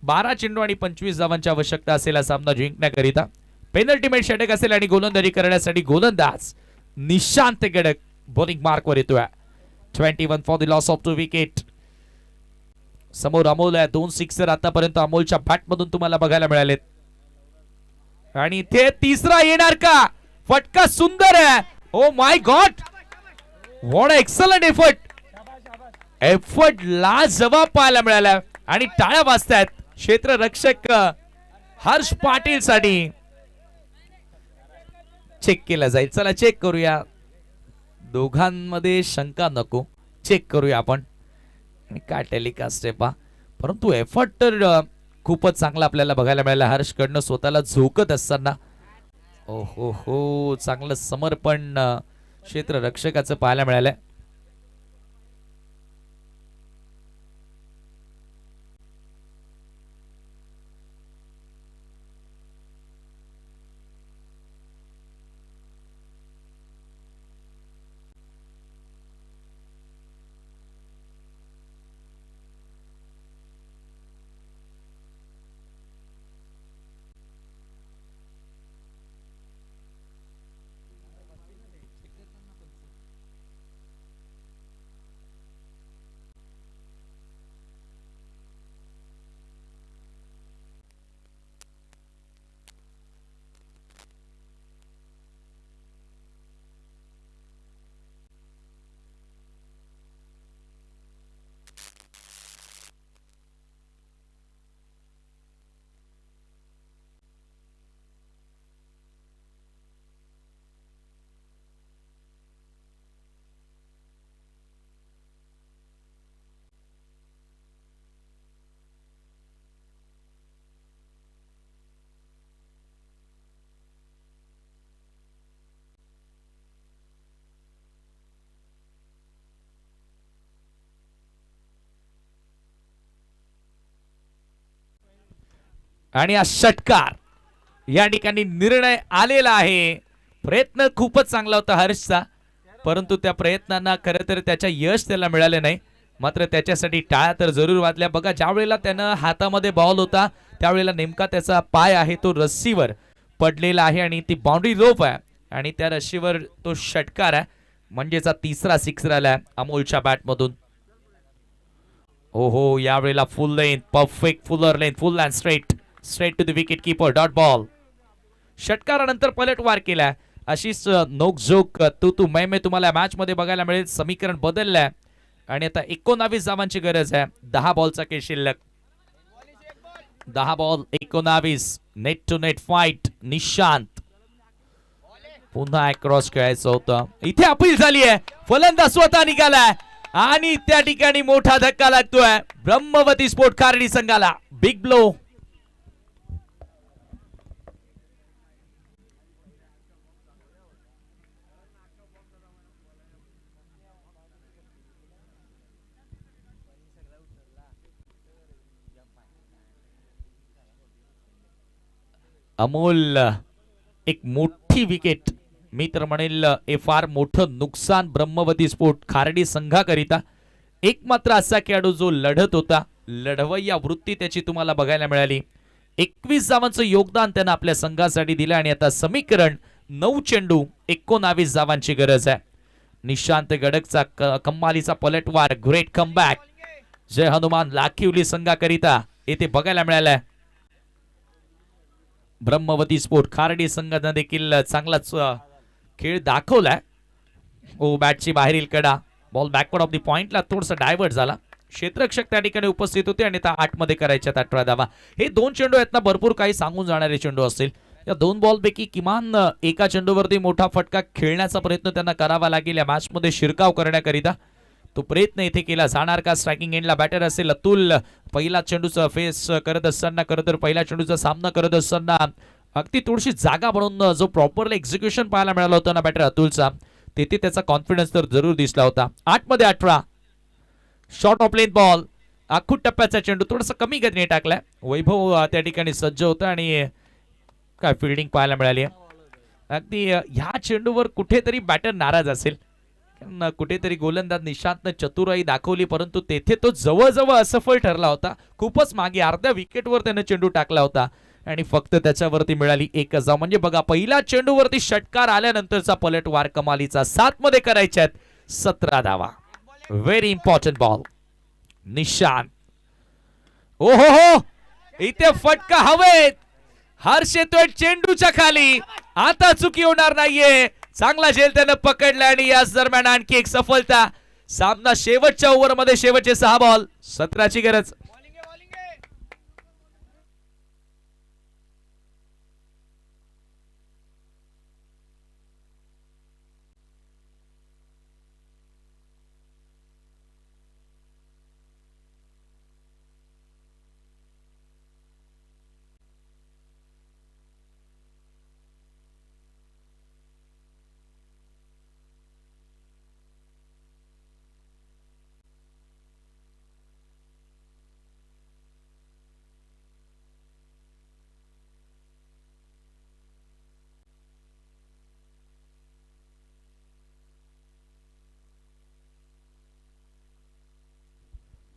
बारा चेंडू आणि 25 धावांची आवश्यकता असेल सामना जिंकण्याकरिता. पेनल्टी मेट षटक असेल आणि गोलंदाजी करण्यासाठी गोलंदाज निशांत गडक बॉलिंग मार्क वर येतोय. 21 for the loss of 2 wicket. समोर अमोल आहे. 2 सिक्सर आतापर्यंत अमोलच्या बॅट मधून तुम्हाला बघायला मिळालेत. आणि ते तिसरा येणार का? फटका सुंदर आहे. Oh my God, what excellent effort लाजवाब पाहायला मिळाला. आणि टाळ्या वाजतायत क्षेत्ररक्षक हर्ष पाटील साठी. चेक केला जाईल. चला चेक करूया. दोघांमध्ये शंका नको. चेक करूया आपण. काय टेलिकास्ट आहे पा. परंतु एफर्ट तर खूपच चांगला आपल्याला बघायला मिळाला हर्ष कडनं स्वतःला झोकत असताना. ओ हो हो, चांगलं समर्पण क्षेत्ररक्षकाचं पाहायला मिळालंय. आणि हा षटकार या ठिकाणी निर्णय आलेला आहे. प्रयत्न खूपच चांगला होता हर्षचा, परंतु त्या प्रयत्नांना खरं तर त्याच्या यश त्याला मिळाले नाही. मात्र त्याच्यासाठी टाळ्या तर जरूर वाजल्या. बघा, ज्या वेळेला त्यानं हातामध्ये बॉल होता त्यावेळेला नेमका त्याचा पाय आहे तो रस्सीवर पडलेला आहे आणि ती बाउंड्री रोप आहे आणि त्या रस्सीवर तो षटकार आहे. म्हणजेचा तिसरा सिक्सर आला अमोलच्या बॅट मधून. ओहो, यावेळेला full length, perfect fuller length, full and straight to the wicket keeper. Dot ball. षटकारानंतर पलटवार केला. अशीच नोकझोक तू मै तुम्हाला मॅच मध्ये बघायला मिळेल. समीकरण बदललंय आणि आता 19 धावांची गरज आहे. 10 बॉलचा खेळ शिल्लक. 10 ball 19. Net to net fight. Nishant पुन्हा क्रॉस खेळायचं होतं. इथे अपील झाली आहे. फलंदाज स्वतः निघालाय आणि त्या ठिकाणी मोठा धक्का लागतोय ब्रह्मवती स्पोर्ट खार्डी संघाला. Big blow. अमोल एक मोठी विकेट, मी तर म्हणेल फार मोठं नुकसान ब्रह्मवती स्पोर्ट खार्डी संघाकरिता. एक मात्र असा खेळाडू जो लढत होता, लढवय्या वृत्ती त्याची तुम्हाला बघायला मिळाली. 21 धावांचं योगदान त्यानं आपल्या संघासाठी दिलं आणि आता समीकरण 9 चेंडू 19 धावांची गरज आहे. निशांत गडकचा कमालीचा पलटवार, ग्रेट कमबॅक. जय हनुमान लाखिवली संघाकरिता येथे बघायला मिळालाय. ब्रह्मवती स्पोर्ट खार्डी संघाने देखील चांगलाच खेळ दाखवलाय. ओ बॅटची बाहेरील कडा. बॉल बॅकवर्ड ऑफ द पॉइंटला थोडासा डायव्हर्ट झाला. क्षेत्ररक्षक त्या ठिकाणी उपस्थित होते आणि त्या 8 मध्ये करायच्यात 18 धावा. हे 2 चेंडू आहेत ना, भरपूर काही सांगून जाणारे चेंडू असतील. या 2 बॉलपैकी किमान एका चेंडूवरती मोठा फटका खेळण्याचा प्रयत्न त्यांना करावा लागेल या मॅच मध्ये शिरकाव करण्याकरिता. तो प्रयत्न इथे केला जाणार का? स्ट्रायकिंग एंडला बॅटर असेल अतुल. पहिला चेंडूचा फेस करत असताना, खरं तर पहिल्या चेंडूचा सामना करत असताना अगदी थोडीशी जागा बनवून जो प्रॉपरली एक्झिक्युशन पाहायला मिळाला होता ना बॅटर अतुलचा, तेथे त्याचा कॉन्फिडन्स तर जरूर दिसला होता. 8 मध्ये 18. Short of length ball. आखूट टप्प्याचा चेंडू थोडासा कमी गतीने टाकलाय. वैभव त्या ठिकाणी सज्ज होता आणि काय फिल्डिंग पाहायला मिळाली आहे. अगदी ह्या चेंडूवर कुठेतरी बॅटर नाराज असेल, कारण कुठेतरी गोलंदाज निशांतनं चतुराई दाखवली, परंतु तेथे तो जवळजवळ असफल ठरला होता. खूपच मागे अर्ध्या विकेटवर त्याने चेंडू टाकला होता आणि फक्त त्याच्यावरती मिळाली 1 धाव. म्हणजे बघा, पहिल्या चेंडूवरती षटकार आल्यानंतरचा पलटवार कमालीचा. 7 मध्ये करायच्या आहेत 17 धावा. Very important ball. निशांत. ओ हो हो, इथे फटका हवेत. हर्ष येतोय चेंडूच्या खाली. आता चुकी होणार नाहीये. चांगला झेल त्यानं पकडला आणि याच दरम्यान आणखी एक सफलता. सामना शेवटच्या ओव्हरमध्ये, शेवटचे 6 बॉल, 17 ची गरज.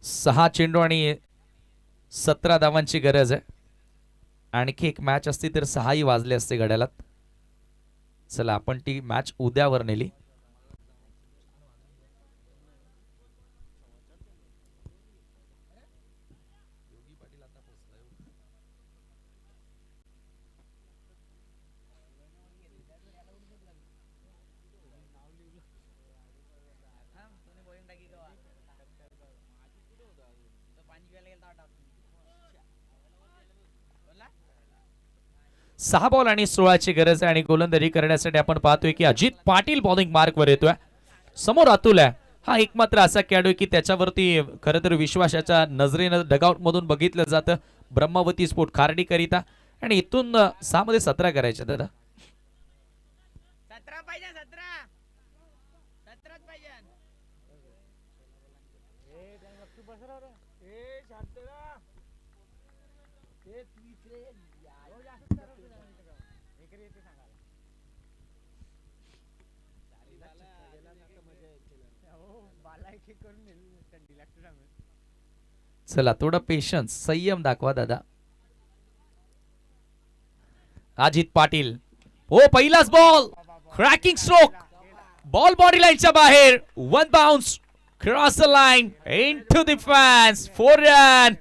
सहा चेंडू आणि 17 धावांची गरज आहे. आणखी एक मॅच असती तर 6ही वाजले असते घड्याळात. चला, आपण ती मॅच उद्यावर नेली. सहा बॉल आणि 16 ची गरज आहे आणि गोलंदाजी करण्यासाठी आपण पाहतोय की अजित पाटील बॉलिंग मार्कवर येतोय. समोर अतुल आहे. हा एकमात्र असा खेळाडू की त्याच्यावरती खरं तर विश्वासाच्या नजरेनं डगआउट मधून बघितलं जातं ब्रह्मवती स्पोर्ट खार्डी करिता. आणि इथून 6 मध्ये 17 करायचे दादा. 17 पाहिजे, 17 पाहिजे. चला, थोडं पेशन्स, संयम दाखवा दादा. अजित पाटील. हो, पहिलाच ball. Cracking stroke. Ball body लाईनच्या बाहेर. 1 bounce. Cross the line. Into the fans. 4 run.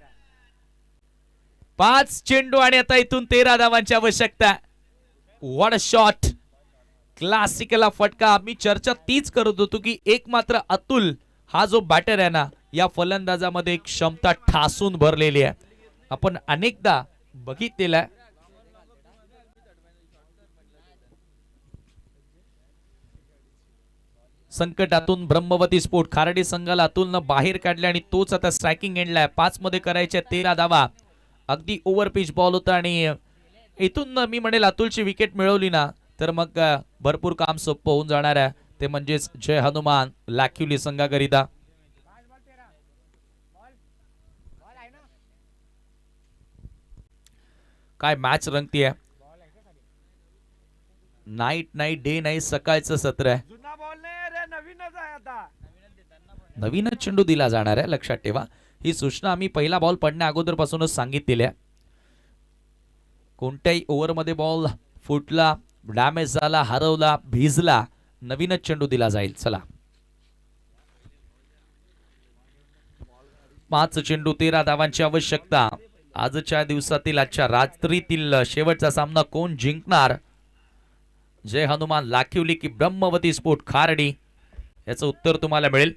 5 चेंडू आणि आता इथून 13 धावांची आवश्यकता. What a shot. क्लासिकल फटका. मी चर्चा तीच करत होतो की एक मात्र अतुल हा जो बॅटर आहे ना, या फलंदाजामध्ये क्षमता ठासून भरलेली आहे. आपण अनेकदा बघितलेलं आहे. संकटातून ब्रह्मवती स्पोर्ट खार्डी संघाला अतुलनं बाहेर काढले आणि तोच आता स्ट्रायकिंग एंडला आहे. 5 मध्ये करायच्या 13 धावा. अगदी ओव्हर पिच बॉल होता आणि इथून मी म्हणेल अतुलची विकेट मिळवली ना तर मग भरपूर काम सोपं होऊन जाणार आहे. ते म्हणजेच जय हनुमान लाखिवली संघाकरिता. काय मॅच रंगतीये. नाईट डे नाही, सकाळचं सत्र आहे. नवीनच चेंडू दिला जाणार आहे, लक्षात ठेवा. ही सूचना आम्ही पहिला बॉल पडण्या अगोदर पासूनच सांगितलेली आहे. कोणत्याही ओव्हरमध्ये बॉल फुटला, डॅमेज झाला, हरवला, भिजला, नवीनच चेंडू दिला जाईल. चला, 5 चेंडू 13 धावांची आवश्यकता. आजच्या दिवसातील, आजच्या रात्रीतील शेवटचा सामना कोण जिंकणार? जय हनुमान लाखिवली की ब्रह्मवती स्पोर्ट खार्डी? याचं उत्तर तुम्हाला मिळेल.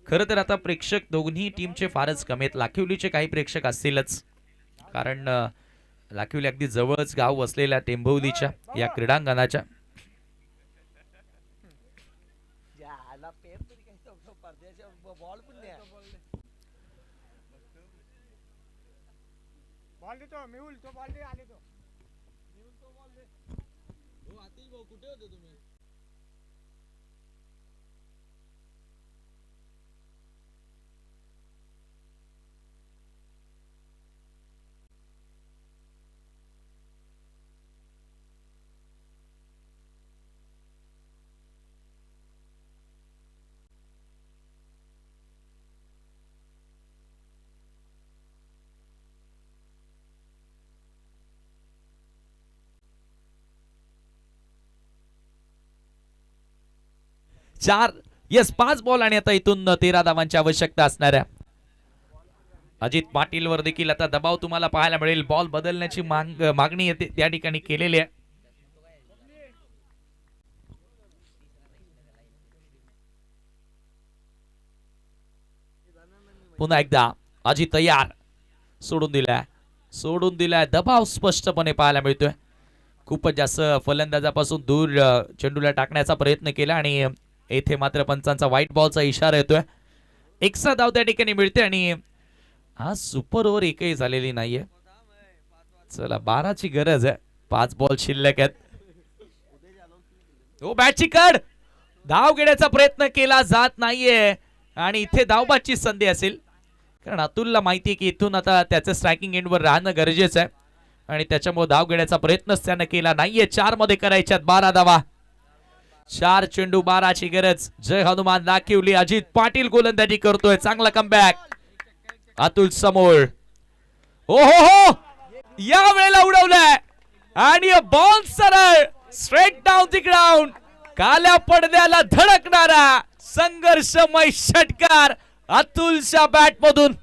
खरं तर आता प्रेक्षक दोन्ही टीमचे फारच कमी आहेत. लाखिवलीचे काही प्रेक्षक असतीलच, कारण लाखिवली अगदी जवळच गाव वसलेल्या टेंभोवलीच्या या क्रीडांगणाच्या. बॉल देतो मेहुल, तो बॉल दे, आले तो मेहुल, तो बॉल दे. हो आतिश भाऊ, कुठे होते तुम्ही? पाच बॉल आणि आता इथून 13 धावांची आवश्यकता असणाऱ्या अजित पाटील वर देखील आता दबाव तुम्हाला पाहायला मिळेल. बॉल बदलण्याची मागणी येते त्या ठिकाणी केलेली आहे. पुन्हा एकदा अजित तयार, सोडून दिलाय दबाव स्पष्टपणे पाहायला मिळतोय. खूपच जास्त फलंदाजापासून दूर चेंडूला टाकण्याचा प्रयत्न केला आणि येथे मात्र पंचांचा व्हाईट बॉलचा इशारा येतोय. एक्स्ट्रा धाव त्या ठिकाणी मिळते आणि हा सुपर ओव्हर एकही झालेली नाहीये. चला 12ची गरज आहे, 5 बॉल शिल्लक आहेत. तो बॅटची कड, धाव घेण्याचा प्रयत्न केला जात नाहीये आणि इथे धावबाची संधी असेल, कारण अतुलला माहिती आहे की इथून आता त्याचं स्ट्रायकिंग एंडवर राहणं गरजेचं आहे आणि त्याच्यामुळे धाव घेण्याचा प्रयत्नच त्यानं केला नाहीये. 4 मध्ये करायच्यात 12 धावा. 4 चेंडू 12ची गरज. जय हनुमान लाखिवली. अजित पाटील गोलंदाजी करतोय, चांगला कमबॅक. अतुल समोर, हो हो हो, या वेळेला उडवलाय आणि बॉल सरळ स्ट्रेट डाऊन द ग्राउंड. काल्या पडद्याला धडकणारा संघर्षमय षटकार अतुलच्या बॅट मधून.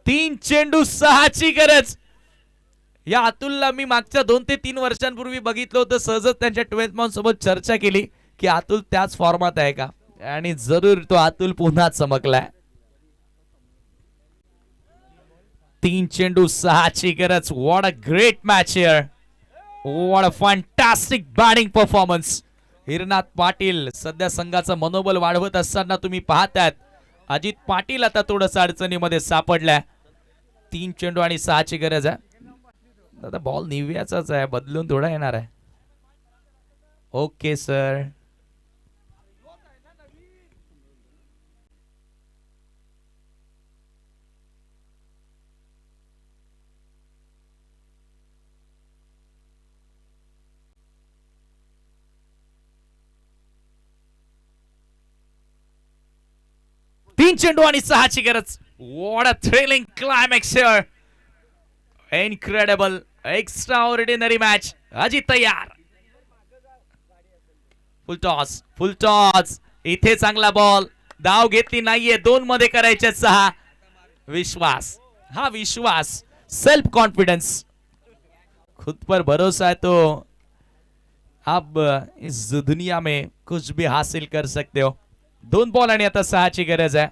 3 चेंडू 6ची गरज. या अतुलला मी मागच्या 2 ते 3 वर्षांपूर्वी बघितलं होतं. सहजच त्यांच्या 12th मॅन सोबत चर्चा केली की अतुल त्याच फॉर्मात आहे का, आणि जरूर तो अतुल पुन्हा चमकलाय. 3 चेंडू 6ची गरज. What a great match here, what a fantastic batting performance. Hirnath Patil सध्या संघाचं मनोबल वाढवत असताना तुम्ही पाहतायत. अजित पाटील आता थोडंसं अडचणीमध्ये सापडलाय. 3 चेंडू आणि 6ची गरज आहे. आता बॉल निव्याचाच आहे, बदलून थोडा येणार आहे. Okay sir. तीन चेंडू आणि 6ची गरज. What a thrilling climax here. Incredible, extra ordinary match. Ajit तयार, फुल टॉस. इथे चांगला बॉल, धाव घेतली नाहीये. 2 मध्ये करायचे 6. विश्वास, हा विश्वास, सेल्फ कॉन्फिडेंस, खुद पर भरोसा है तो आप इस दुनिया में कुछ भी हासिल कर सकते हो. 2 बॉल आणि आता 6ची गरज आहे.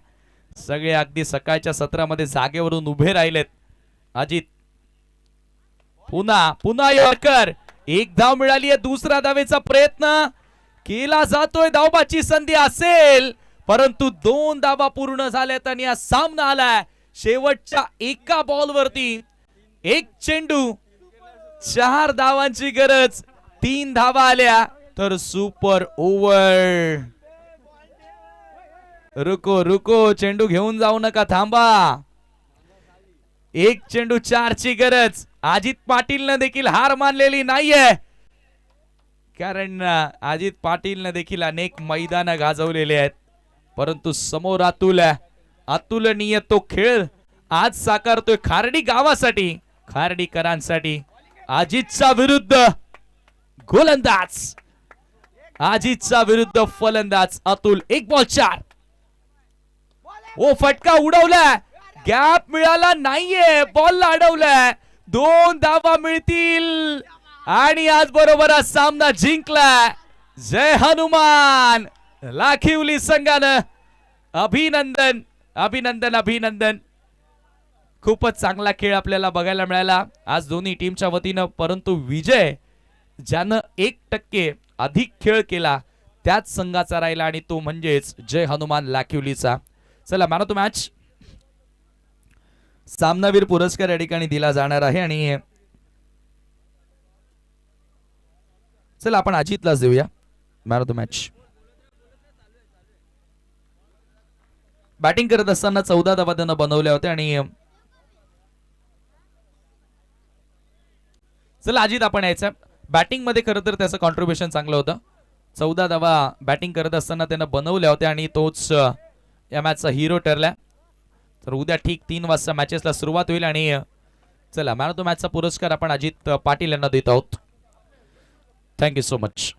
सगळे अगदी सकाळच्या सत्रामध्ये जागेवरून उभे राहिलेत. अजित पुन्हा यॉर्कर. 1 धाव मिळाली आहे. दुसरा धावेचा प्रयत्न केला जातोय. धावबाची संधी असेल, परंतु 2 धावा पूर्ण झाल्यात आणि हा सामना आलाय शेवटच्या एका बॉल वरती. 1 चेंडू 4 धावांची गरज. 3 धावा आल्या तर सुपर ओव्हर. रुको, चेंडू घेऊन जाऊ नका, थांबा. 1 चेंडू 4ची गरज. अजित पाटीलनं देखील हार मानलेली नाहीये, कारण अजित पाटीलनं देखील अनेक मैदान गाजवलेले आहेत. परंतु समोर अतुलनीय तो खेळ आज साकारतोय खार्डी गावासाठी, खार्डीकरांसाठी. अजितचा विरुद्ध गोलंदाज, अजितचा विरुद्ध फलंदाज अतुल. 1 बॉल 4. ओ फटका उडवलाय, गॅप मिळाला नाहीये, बॉलला अडवलाय. 2 धावा मिळतील आणि आज बरोबर हा सामना जिंकला. जय हनुमान. लाखिवली संघानं अभिनंदन अभिनंदन अभिनंदन. खूपच चांगला खेळ आपल्याला बघायला मिळाला आज दोन्ही टीमच्या वतीनं, परंतु विजय ज्यानं 1% अधिक खेळ केला त्याच संघाचा राहिला आणि तो म्हणजेच जय हनुमान लाखिवलीचा. चला मॅन ऑफ द मॅच सामनावीर पुरस्कार या ठिकाणी दिला जाणार आहे आणि चला आपण अजितलाच देऊया man of the match. Batting करत असताना 14 धावा त्यानं बनवल्या होत्या आणि चला अजित आपण यायचं. बॅटिंग मध्ये खरं तर त्याचं कॉन्ट्रीब्युशन चांगलं होतं. 14 धावा बॅटिंग करत असताना त्यानं बनवल्या होत्या आणि तोच या मॅचचा हिरो ठरला. तर उद्या ठीक 3 वाजता मॅचेसला सुरुवात होईल आणि चला मॅन ऑफ द मॅचचा पुरस्कार आपण अजित पाटील यांना देत आहोत. Thank you so much.